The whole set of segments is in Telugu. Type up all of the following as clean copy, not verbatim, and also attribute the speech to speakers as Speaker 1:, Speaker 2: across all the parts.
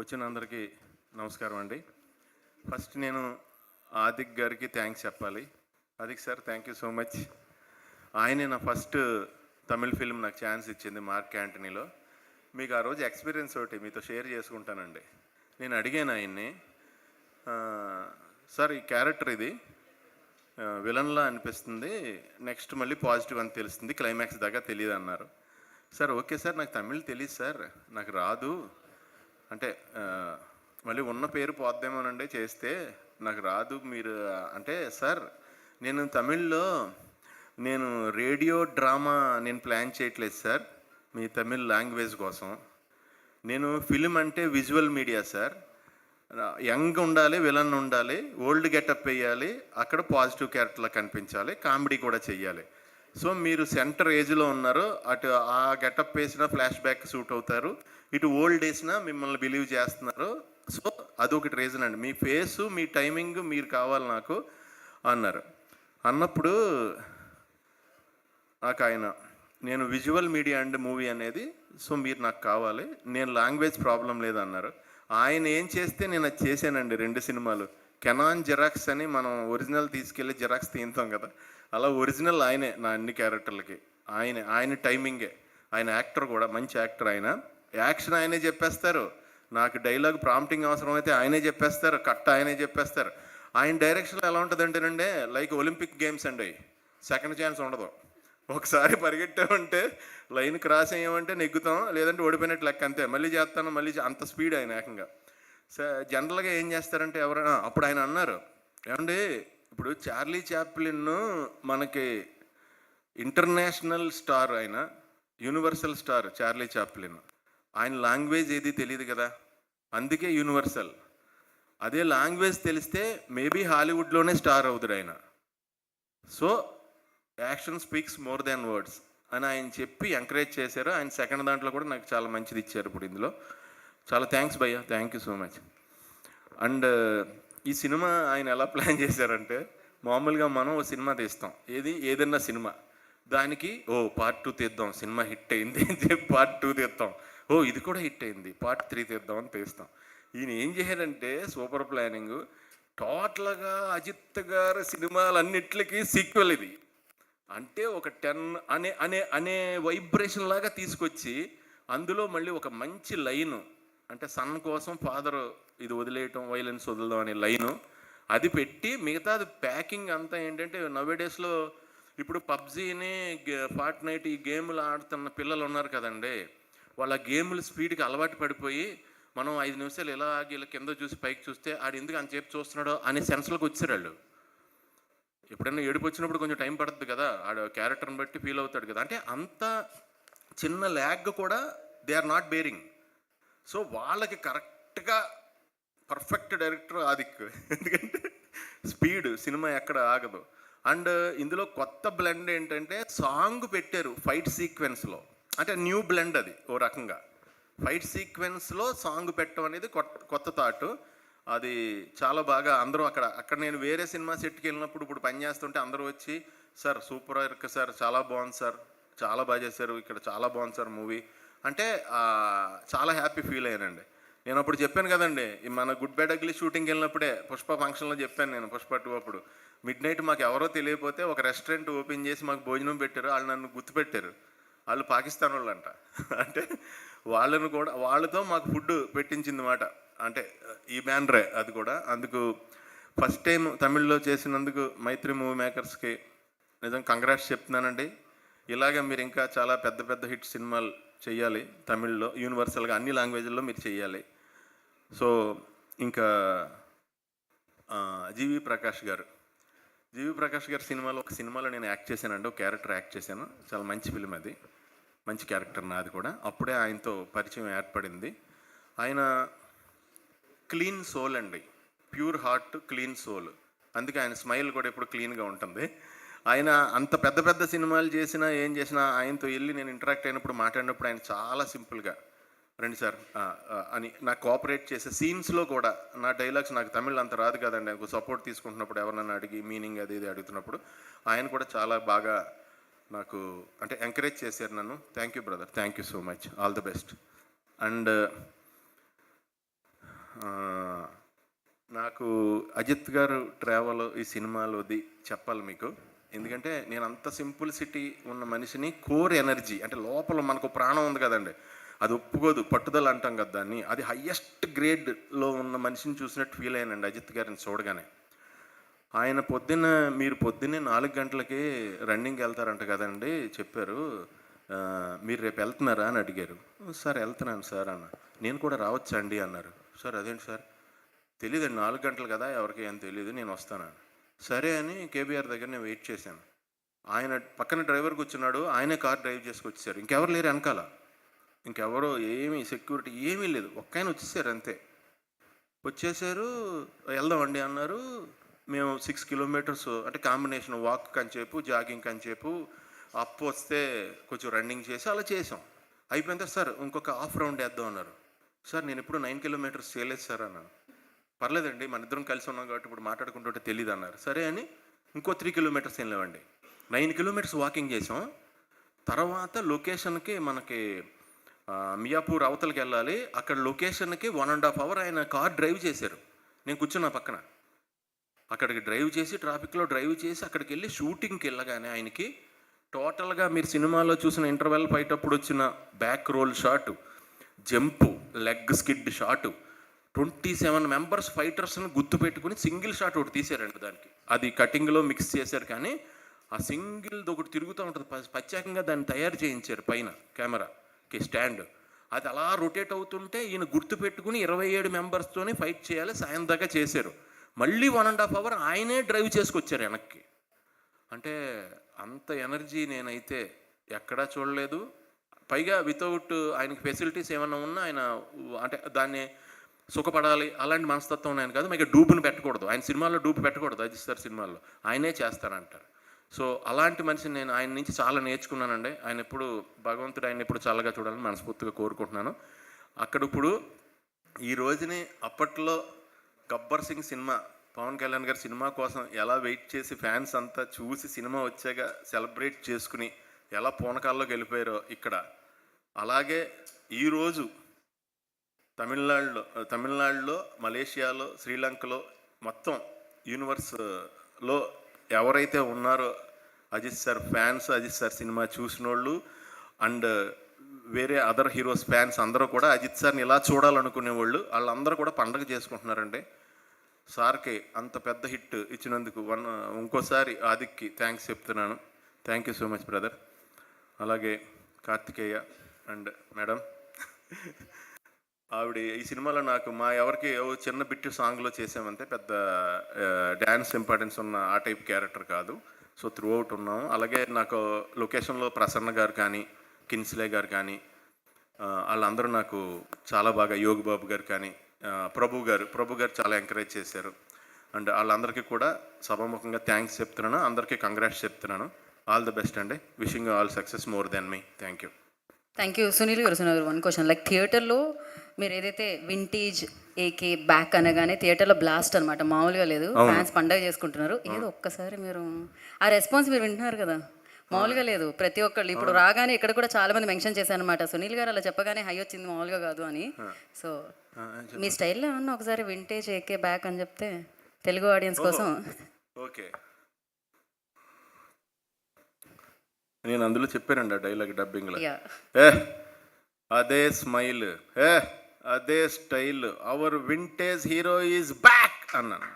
Speaker 1: వచ్చిన అందరికీ నమస్కారం అండి. ఫస్ట్ నేను ఆదిక్ గారికి థ్యాంక్స్ చెప్పాలి. Adhik sir, thank you so much. ఆయనే నా ఫస్ట్ తమిళ్ ఫిల్మ్ నాకు ఛాన్స్ ఇచ్చింది, మార్క్ యాంటనీలో. మీకు ఆ రోజు ఎక్స్పీరియన్స్ ఒకటి మీతో షేర్ చేసుకుంటానండి. నేను అడిగాను ఆయన్ని, సార్ ఈ క్యారెక్టర్ ఇది విలన్లా అనిపిస్తుంది, నెక్స్ట్ మళ్ళీ పాజిటివ్ అని తెలుస్తుంది, క్లైమాక్స్ దాకా తెలియదు అన్నారు. సార్ ఓకే సార్, నాకు తమిళ్ తెలియదు సార్, నాకు రాదు అంటే మళ్ళీ ఉన్న పేరు పోద్దేమోనండి చేస్తే, నాకు రాదు మీరు అంటే, సార్ నేను తమిళ్లో నేను రేడియో డ్రామా నేను ప్లాన్ చేయట్లేదు సార్ మీ తమిళ్ లాంగ్వేజ్ కోసం. నేను ఫిలిం అంటే విజువల్ మీడియా సార్, యంగ్ ఉండాలి, విలన్ ఉండాలి, ఓల్డ్ గెటప్ వేయాలి, అక్కడ పాజిటివ్ క్యారెక్టర్లా కనిపించాలి, కామెడీ కూడా చెయ్యాలి. సో మీరు సెంటర్ ఏజ్లో ఉన్నారు, అటు ఆ గెటప్ వేసినా ఫ్లాష్ బ్యాక్ సూట్ అవుతారు, ఇటు ఓల్డ్ వేసినా మిమ్మల్ని బిలీవ్ చేస్తున్నారు. సో అదొకటి రీజన్ అండి, మీ ఫేసు మీ టైమింగ్ మీరు కావాలి నాకు అన్నారు. అన్నప్పుడు నాకు ఆయన, నేను విజువల్ మీడియా అండ్ మూవీ అనేది, సో మీరు నాకు కావాలి, నేను లాంగ్వేజ్ ప్రాబ్లం లేదన్నారు. ఆయన ఏం చేస్తే నేను అది చేశానండి. 2 సినిమాలు కెనాన్ జిరాక్స్ అని మనం ఒరిజినల్ తీసుకెళ్ళి జిరాక్స్ తీస్తాం కదా, అలా ఒరిజినల్ ఆయనే నా అన్ని క్యారెక్టర్లకి. ఆయన టైమింగే, ఆయన యాక్టర్ కూడా మంచి యాక్టర్. ఆయన యాక్షన్ ఆయనే చెప్పేస్తారు, నాకు డైలాగ్ ప్రాంప్టింగ్ అవసరం అయితే ఆయనే చెప్పేస్తారు, కట్ ఆయనే చెప్పేస్తారు. ఆయన డైరెక్షన్లో ఎలా ఉంటుందంటేనండి, లైక్ ఒలింపిక్ గేమ్స్ అండి, సెకండ్ ఛాన్స్ ఉండదు. ఒకసారి పరిగెట్టామంటే లైన్ క్రాస్ అయ్యామంటే నెగ్గుతాం, లేదంటే ఓడిపోయినట్టు లెక్క, అంతే. మళ్ళీ చేస్తాను, మళ్ళీ అంత స్పీడ్ ఆయన ఏకంగా. జనరల్గా ఏం చేస్తారంటే ఎవరైనా, అప్పుడు ఆయన అన్నారు, ఏమండి ఇప్పుడు చార్లీ చాప్లిన్ మనకి ఇంటర్నేషనల్ స్టార్, ఆయన యూనివర్సల్ స్టార్ చార్లీ చాప్లిన్. ఆయన లాంగ్వేజ్ ఏది తెలియదు కదా, అందుకే యూనివర్సల్. అదే లాంగ్వేజ్ తెలిస్తే మేబీ హాలీవుడ్లోనే స్టార్ అవుతాడు ఆయన. So action speaks more than words అని ఆయన చెప్పి ఎంకరేజ్ చేశారు. ఆయన సెకండ్ దాంట్లో కూడా నాకు చాలా మంచిది ఇచ్చారు. ఇప్పుడు ఇందులో చాలా థ్యాంక్స్ భయ్యా, thank you so much. And ఈ సినిమా ఆయన ఎలా ప్లాన్ చేశారంటే, మామూలుగా మనం ఓ సినిమా తీస్తాం, ఏదన్నా సినిమా, దానికి పార్ట్ 2 తీద్దాం, సినిమా హిట్ అయింది అని చెప్పి పార్ట్ 2 తీస్తాం, ఇది కూడా హిట్ అయింది, పార్ట్ 3 తీద్దామని తీస్తాం. ఈయన ఏం చేశారంటే సూపర్ ప్లానింగ్, టోటల్గా అజిత్ గారి సినిమాలన్నిటికీ సీక్వెల్ ఇది. అంటే ఒక 10 అనే అనే అనే వైబ్రేషన్ లాగా తీసుకొచ్చి, అందులో మళ్ళీ ఒక మంచి లైను, అంటే సన్ కోసం ఫాదర్ ఇది వదిలేయటం, వైలెన్స్ వదులుదాం అనే లైను అది పెట్టి, మిగతాది ప్యాకింగ్ అంతా ఏంటంటే, నవేడేస్లో ఇప్పుడు పబ్జీని ఫార్ట్నైట్ ఈ గేములు ఆడుతున్న పిల్లలు ఉన్నారు కదండి, వాళ్ళ గేములు స్పీడ్కి అలవాటు పడిపోయి, మనం 5 నిమిషాలు ఇలా ఆగి ఇలా కింద చూసి పైకి చూస్తే ఆడు ఎందుకు అంతసేపు చూస్తున్నాడో అనే సెన్స్లోకి వచ్చారు వాళ్ళు. ఎప్పుడైనా ఏడుపు వచ్చినప్పుడు కొంచెం టైం పడుతుంది కదా, ఆడ క్యారెక్టర్ని బట్టి ఫీల్ అవుతాడు కదా, అంటే అంత చిన్న ల్యాగ్ కూడా they are not bearing. So వాళ్ళకి కరెక్ట్గా పర్ఫెక్ట్ డైరెక్టర్ ఆదిక్, ఎందుకంటే స్పీడ్ సినిమా ఎక్కడ ఆగదు. అండ్ ఇందులో కొత్త బ్లెండ్ ఏంటంటే, సాంగ్ పెట్టారు ఫైట్ సీక్వెన్స్లో, అంటే న్యూ బ్లెండ్ అది. ఓ రకంగా ఫైట్ సీక్వెన్స్లో సాంగ్ పెట్టడం అనేది కొత్త థాట్. అది చాలా బాగా అందరూ అక్కడ నేను వేరే సినిమా సెట్కి వెళ్ళినప్పుడు ఇప్పుడు పని చేస్తుంటే అందరూ వచ్చి, సార్ సూపర్ వర్క్ సార్, చాలా బాగుంది సార్, చాలా బాగా చేశారు, ఇక్కడ చాలా బాగుంది సార్ మూవీ అంటే చాలా హ్యాపీ ఫీల్ అయ్యానండి. నేను అప్పుడు చెప్పాను కదండి, మన గుడ్ బ్యాడ్ అగ్లీ షూటింగ్కి వెళ్ళినప్పుడే పుష్ప ఫంక్షన్లో చెప్పాను నేను, పుష్ప 2 అప్పుడు మిడ్ నైట్ మాకు ఎవరో తెలియకపోతే ఒక రెస్టారెంట్ ఓపెన్ చేసి మాకు భోజనం పెట్టారు. వాళ్ళు నన్ను గుర్తుపెట్టారు, వాళ్ళు పాకిస్తాన్ వాళ్ళు అంట. అంటే వాళ్ళను కూడా, వాళ్ళతో మాకు ఫుడ్ పెట్టించింది మాట, అంటే ఈ బ్యానరే అది కూడా. అందుకు ఫస్ట్ టైం తమిళ్లో చేసినందుకు మైత్రి మూవీ మేకర్స్కి నిజంగా కంగ్రాట్స్ చెప్తున్నానండి. ఇలాగే మీరు ఇంకా చాలా పెద్ద పెద్ద హిట్ సినిమాలు చెయ్యాలి తమిళ్లో, యూనివర్సల్గా అన్ని లాంగ్వేజ్ల్లో మీరు చెయ్యాలి. సో ఇంకా జీవి ప్రకాష్ గారు సినిమాలో, ఒక సినిమాలో నేను యాక్ట్ చేశానండి, ఒక క్యారెక్టర్ యాక్ట్ చేశాను, చాలా మంచి ఫిలిం అది, మంచి క్యారెక్టర్ నాది కూడా. అప్పుడే ఆయనతో పరిచయం ఏర్పడింది. ఆయన క్లీన్ సోల్ అండి, ప్యూర్ హార్ట్, క్లీన్ సోల్, అందుకే ఆయన స్మైల్ కూడా ఎప్పుడు క్లీన్గా ఉంటుంది. ఆయన అంత పెద్ద పెద్ద సినిమాలు చేసినా ఏం చేసినా ఆయనతో వెళ్ళి నేను ఇంటరాక్ట్ అయినప్పుడు, మాట్లాడినప్పుడు ఆయన చాలా సింపుల్గా, రండి సార్ అని నాకు కోఆపరేట్ చేసే సీన్స్లో కూడా. నా డైలాగ్స్ నాకు తమిళ్ అంత రాదు కదండి, నాకు సపోర్ట్ తీసుకుంటున్నప్పుడు ఎవరన్నా అడిగి మీనింగ్ అది ఇది అడుగుతున్నప్పుడు ఆయన కూడా చాలా బాగా నాకు అంటే ఎంకరేజ్ చేశారు నన్ను. Thank you brother, thank you so much, all the best. And నాకు అజిత్ గారు ట్రావెల్ ఈ సినిమాలోది చెప్పాలి మీకు. ఎందుకంటే నేను అంత సింపుల్సిటీ ఉన్న మనిషిని, కోర్ ఎనర్జీ అంటే లోపల మనకు ప్రాణం ఉంది కదండి, అది ఒప్పుకోదు, పట్టుదల అంటాం కదా దాన్ని, అది హయ్యెస్ట్ గ్రేడ్లో ఉన్న మనిషిని చూసినట్టు ఫీల్ అయ్యానండి అజిత్ గారిని చూడగానే. ఆయన మీరు పొద్దున్నే 4 గంటలకి రన్నింగ్కి వెళ్తారంట కదండి చెప్పారు, మీరు రేపు వెళ్తున్నారా అని అడిగారు. సార్ వెళ్తున్నాను సార్ అన్న. నేను కూడా రావచ్చా అండి అన్నారు. సార్ అదేంటి సార్? తెలియదండి, 4 గంటలు కదా, ఎవరికి ఏం తెలియదు, నేను వస్తాను. సరే అని కేబీఆర్ దగ్గర నేను వెయిట్ చేశాను. ఆయన పక్కన డ్రైవర్ కూర్చున్నాడు, ఆయనే కార్ డ్రైవ్ చేసుకొచ్చారు. ఇంకెవరు లేరు వెనకాల, ఇంకెవరో ఏమీ సెక్యూరిటీ ఏమీ లేదు, ఒక్క ఆయన వచ్చేసారు అంతే. వచ్చేసారు, వెళ్దామండి అన్నారు. మేము 6 కిలోమీటర్స్ అంటే కాంబినేషన్ వాక్ కంచేపు జాగింగ్ కంచేపు అప్ వస్తే కొంచెం రన్నింగ్ చేసి అలా చేసాం. అయిపోయిన తర్వాత సార్ ఇంకొక హాఫ్ రౌండ్ వేద్దాం అన్నారు. సార్ నేను ఇప్పుడు 9 కిలోమీటర్స్ చేయలేదు సార్ అన్నాను. పర్లేదండి మన ఇద్దరం కలిసి ఉన్నాం కాబట్టి ఇప్పుడు మాట్లాడుకుంటుంటే తెలియదు అన్నారు. సరే అని ఇంకో 3 కిలోమీటర్స్ ఏం లేవండి, 9 కిలోమీటర్స్ వాకింగ్ చేసాం. తర్వాత లొకేషన్కి మనకి మియాపూర్ అవతలకి వెళ్ళాలి, అక్కడ లొకేషన్కి 1.5 అవర్ ఆయన కార్ డ్రైవ్ చేశారు. నేను కూర్చున్నా పక్కన. అక్కడికి డ్రైవ్ చేసి ట్రాఫిక్లో డ్రైవ్ చేసి అక్కడికి వెళ్ళి షూటింగ్కి వెళ్ళగానే ఆయనకి టోటల్గా మీరు సినిమాలో చూసిన ఇంటర్వెల్ ఫైట్ అప్పుడు వచ్చిన back roll shot, jump, leg skid shot, 27 members ఫైటర్స్ని గుర్తుపెట్టుకుని సింగిల్ షాట్ ఒకటి తీశారండి దానికి. అది కటింగ్లో మిక్స్ చేశారు కానీ ఆ సింగిల్ది ఒకటి తిరుగుతూ ఉంటుంది, ప్రత్యేకంగా దాన్ని తయారు చేయించారు పైన కెమెరాకి స్టాండ్. అది అలా రొటేట్ అవుతుంటే ఈయన గుర్తుపెట్టుకుని 27 మెంబర్స్తోనే ఫైట్ చేయాలి, సాయం దాకా చేశారు. మళ్ళీ 1.5 అవర్ ఆయనే డ్రైవ్ చేసుకొచ్చారు వెనక్కి. అంటే అంత ఎనర్జీ నేనైతే ఎక్కడా చూడలేదు. పైగా వితౌట్ ఆయనకి ఫెసిలిటీస్ ఏమన్నా ఉన్నా ఆయన అంటే దాన్ని సుఖపడాలి అలాంటి మనస్తత్వం ఆయన కాదు. మీకు డూపుని పెట్టకూడదు, ఆయన సినిమాల్లో డూపు పెట్టకూడదు, అజిత్ సార్ సినిమాల్లో ఆయనే చేస్తారంటారు. సో అలాంటి మనిషిని నేను ఆయన నుంచి చాలా నేర్చుకున్నానండి. ఆయన ఎప్పుడు భగవంతుడు ఆయన ఎప్పుడు చల్లగా చూడాలని మనస్ఫూర్తిగా కోరుకుంటున్నాను. అక్కడ ఇప్పుడు ఈ రోజుని అప్పట్లో గబ్బర్ సింగ్ సినిమా పవన్ కళ్యాణ్ గారి సినిమా కోసం ఎలా వెయిట్ చేసి ఫ్యాన్స్ అంతా చూసి సినిమా వచ్చాక సెలబ్రేట్ చేసుకుని ఎలా పూనకాల్లోకి వెళ్ళిపోయారో ఇక్కడ, అలాగే ఈరోజు తమిళనాడులో మలేషియాలో శ్రీలంకలో మొత్తం యూనివర్స్లో ఎవరైతే ఉన్నారో Ajith sir fans, Ajith sir cinema చూసిన వాళ్ళు అండ్ వేరే అదర్ హీరోస్ ఫ్యాన్స్ అందరూ కూడా అజిత్ సార్ని ఇలా చూడాలనుకునే వాళ్ళు వాళ్ళందరూ కూడా పండగ చేసుకుంటున్నారండి. సార్కి అంత పెద్ద హిట్ ఇచ్చినందుకు ఇంకోసారి ఆదిక్కి థ్యాంక్స్ చెప్తున్నాను. Thank you so much brother. అలాగే కార్తికేయ అండ్ మేడం, ఆవిడ ఈ సినిమాలో నాకు ఎవరికి చిన్న బిట్ సాంగ్లో చేసామంటే పెద్ద డ్యాన్స్ ఇంపార్టెన్స్ ఉన్న ఆ టైప్ క్యారెక్టర్ కాదు. సో త్రూ అవుట్ ఉన్నాము. అలాగే నాకు లొకేషన్లో ప్రసన్న గారు కానీ, కిన్స్లే గారు కానీ వాళ్ళందరూ నాకు చాలా బాగా, యోగి బాబు గారు కానీ, ప్రభు గారు చాలా ఎంకరేజ్ చేశారు. అండ్ వాళ్ళందరికీ కూడా సభాముఖంగా థ్యాంక్స్ చెప్తున్నాను, అందరికీ కంగ్రాట్స్ చెప్తున్నాను. ఆల్ ది బెస్ట్ అండి. Wishing all success more than me. Thank you.
Speaker 2: Sunil గారు 1 క్వశ్చన్. లైక్ థియేటర్లో మీరు ఏదైతే వింటేజ్ ఏకే బ్యాక్ అనగానే థియేటర్లో బ్లాస్ట్ అనమాట, మామూలుగా లేదు, ఫ్యాన్స్ పండగ చేసుకుంటున్నారు. ఏదో ఒక్కసారి మీరు ఆ రెస్పాన్స్ మీరు వింటున్నారు కదా, మామూలుగా లేదు. ప్రతి ఒక్కళ్ళు ఇప్పుడు రాగానే ఇక్కడ కూడా చాలా మంది మెన్షన్ చేశారు అనమాట, సునీల్ గారు అలా చెప్పగానే హై వచ్చింది మామూలుగా కాదు అని. సో మీ స్టైల్లో ఏమన్నా ఒకసారి వింటేజ్ ఏకే బ్యాక్ అని చెప్తే తెలుగు ఆడియన్స్ కోసం.
Speaker 1: ఓకే, నేను అందులో చెప్పానండి ఆ డైలాగ్ డబ్బింగ్లో, అదే స్మైల్, అదే style, our vintage hero is back అన్నాను.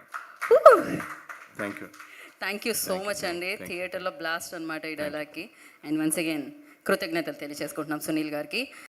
Speaker 2: థ్యాంక్ యూ సో మచ్ అండి. థియేటర్లో బ్లాస్ట్ అనమాట ఈ డైలాగ్కి. అండ్ వన్స్ అగైన్ కృతజ్ఞతలు తెలియజేసుకుంటున్నాం సునీల్ గారికి.